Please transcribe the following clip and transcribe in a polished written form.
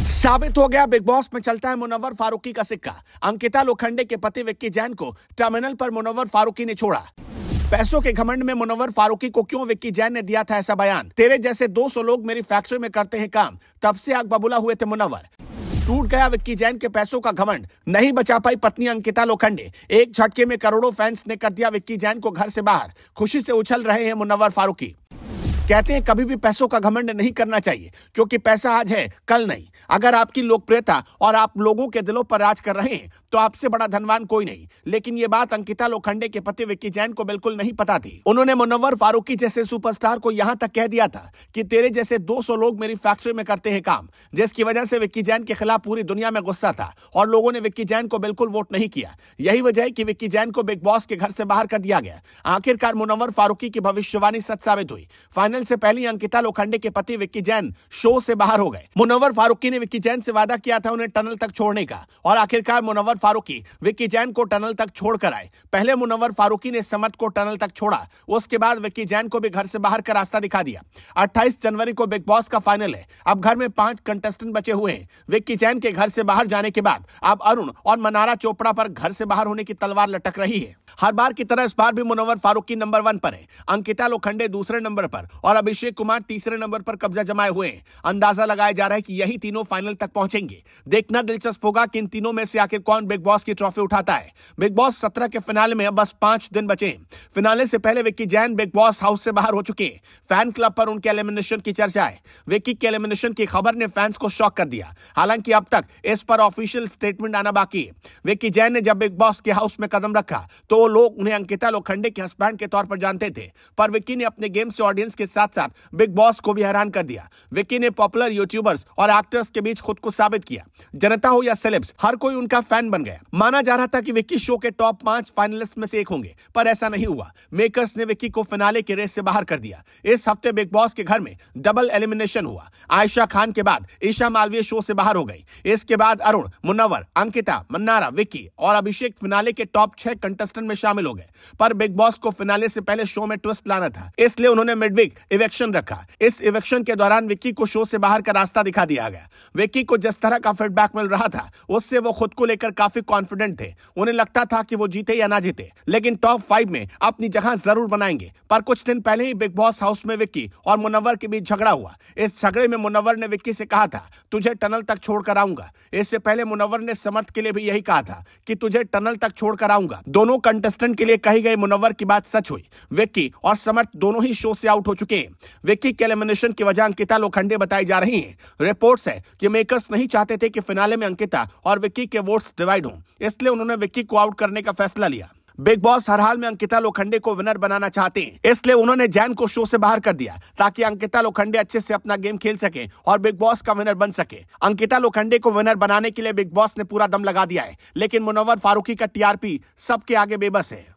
साबित हो गया बिग बॉस में चलता है मुनव्वर फारूकी का सिक्का। अंकिता लोखंडे के पति विक्की जैन को टर्मिनल पर मुनव्वर फारूकी ने छोड़ा। पैसों के घमंड में मुनव्वर फारूकी को क्यों विक्की जैन ने दिया था ऐसा बयान। तेरे जैसे 200 लोग मेरी फैक्ट्री में करते हैं काम, तब से आग बबूला हुए थे मुनव्वर। टूट गया विक्की जैन के पैसों का घमंड, नहीं बचा पाई पत्नी अंकिता लोखंडे। एक झटके में करोड़ों फैंस ने कर दिया विक्की जैन को घर से बाहर। खुशी से उछल रहे हैं मुनव्वर फारूकी। कहते हैं कभी भी पैसों का घमंड नहीं करना चाहिए, क्योंकि पैसा आज है कल नहीं। अगर आपकी लोकप्रियता और आप लोगों के दिलों पर राज कर रहे हैं तो आपसे बड़ा धनवान कोई नहीं। लेकिन ये बात अंकिता लोखंडे के पति विक्की जैन को बिल्कुल नहीं पता थी। उन्होंने मुनव्वर फारूकी जैसे सुपरस्टार को यहां तक कह दिया था कि तेरे जैसे 200 लोग मेरी फैक्ट्री में करते हैं काम, जिसकी वजह से विक्की जैन के खिलाफ पूरी दुनिया में गुस्सा था और लोगों ने विक्की जैन को बिल्कुल वोट नहीं किया। यही वजह है कि विक्की जैन को बिग बॉस के घर से बाहर कर दिया गया। आखिरकार मुनव्वर फारूकी की भविष्यवाणी सच साबित हुई। फाइनल से पहले अंकिता लोखंडे के पति विक्की जैन शो से बाहर हो गए। मुनव्वर फारूकी ने विक्की जैन से वादा किया था उन्हें टनल तक छोड़ने का, और आखिरकार मुनव्वर फारूकी विक्की जैन को टनल तक छोड़कर आए। पहले मुनव्वर फारूकी ने समर्थ को टनल तक छोड़ा, उसके बाद विक्की जैन को भी घर से बाहर का रास्ता दिखा दिया। 28 जनवरी को बिग बॉस का फाइनल है। अब घर में 5 कंटेस्टेंट बचे हुए हैं। विक्की जैन के घर से बाहर जाने के बाद अब अरुण और मनारा चोपड़ा पर घर से बाहर होने की तलवार लटक रही है। हर बार की तरह इस बार भी मुनव्वर फारूकी नंबर 1 पर है, अंकिता लोखंडे दूसरे नंबर पर और अभिषेक कुमार तीसरे नंबर पर कब्जा जमाए हुए हैं। अंदाजा लगाया जा रहा है कि यही तीनों फाइनल तक पहुंचेंगे। देखना दिलचस्प होगा कि इन तीनों में से आखिर कौन बिग बॉस की ट्रॉफी उठाता है। बिग बॉस 17 के फिनाले में अब बस 5 दिन बचे हैं। फिनाले से पहले Vicky Jain big boss house से बाहर हो चुके हैं। फैन क्लब पर उनके एलिमिनेशन की चर्चा है। विक्की के एलिमिनेशन की खबर ने फैंस को शॉक कर दिया। हालांकि अब तक इस पर ऑफिशियल स्टेटमेंट आना बाकी है। विक्की जैन ने जब बिग बॉस के हाउस में कदम रखा तो वो लोग उन्हें अंकिता लोखंडे के हस्बैंड के तौर पर जानते थे, पर विक्की ने अपने गेम से ऑडियंस के साथ साथ बिग बॉस को भी हैरान कर दिया। विक्की ने पॉपुलर यूट्यूबर्स और एक्टर्स के बीच खुद को साबित किया। जनता हो या सेलेब्स, हर कोई उनका फैन बन गया। माना जा रहा था कि विक्की शो के टॉप 5 फाइनलिस्ट में से एक होंगे, पर ऐसा नहीं हुआ। मेकर्स ने विक्की को फिनाले के रेस से बाहर कर दिया। इस हफ्ते बिग बॉस के घर में डबल एलिमिनेशन हुआ। आयशा खान के बाद ईशा मालवीय शो से बाहर हो गई। इसके बाद अरुण, मुनव्वर, अंकिता, मन्नारा, विक्की और अभिषेक फिनाले के टॉप 6 कंटेस्टेंट में शामिल हो गए। पर बिग बॉस को फिनाले से पहले शो में ट्विस्ट लाना था, इसलिए उन्होंने मिडवीक इवेक्शन रखा। इस इवेक्शन के दौरान विक्की को शो से बाहर का रास्ता दिखा दिया गया। विक्की को जिस तरह का फीडबैक मिल रहा था उससे वो खुद को लेकर काफी कॉन्फिडेंट थे। उन्हें लगता था कि वो जीते या ना जीते, लेकिन टॉप 5 में अपनी जगह जरूर बनाएंगे। पर कुछ दिन पहले ही बिग बॉस हाउस में विक्की और मुनव्वर के बीच झगड़ा हुआ। इस झगड़े में मुनव्वर ने विक्की से कहा था तुझे टनल तक छोड़कर आऊंगा। इससे पहले मुनव्वर ने समर्थ के लिए भी यही कहा था कि तुझे टनल तक छोड़कर आऊंगा। दोनों कंटेस्टेंट के लिए कही गई मुनव्वर की बात सच हुई। विक्की और समर्थ दोनों ही शो से आउट हो चुके हैं। विक्की के एलिमिनेशन की वजह अंकिता लोखंडे बताई जा रही है। रिपोर्ट्स है कि मेकर्स नहीं चाहते थे कि फिनाले में अंकिता और विक्की के वोट्स डिवाइड हों, इसलिए उन्होंने विक्की को आउट करने का फैसला लिया। बिग बॉस हर हाल में अंकिता लोखंडे को विनर बनाना चाहते हैं, इसलिए उन्होंने जैन को शो से बाहर कर दिया ताकि अंकिता लोखंडे अच्छे से अपना गेम खेल सके और बिग बॉस का विनर बन सके। अंकिता लोखंडे को विनर बनाने के लिए बिग बॉस ने पूरा दम लगा दिया है, लेकिन मुनव्वर फारूकी का टीआरपी सबके आगे बेबस है।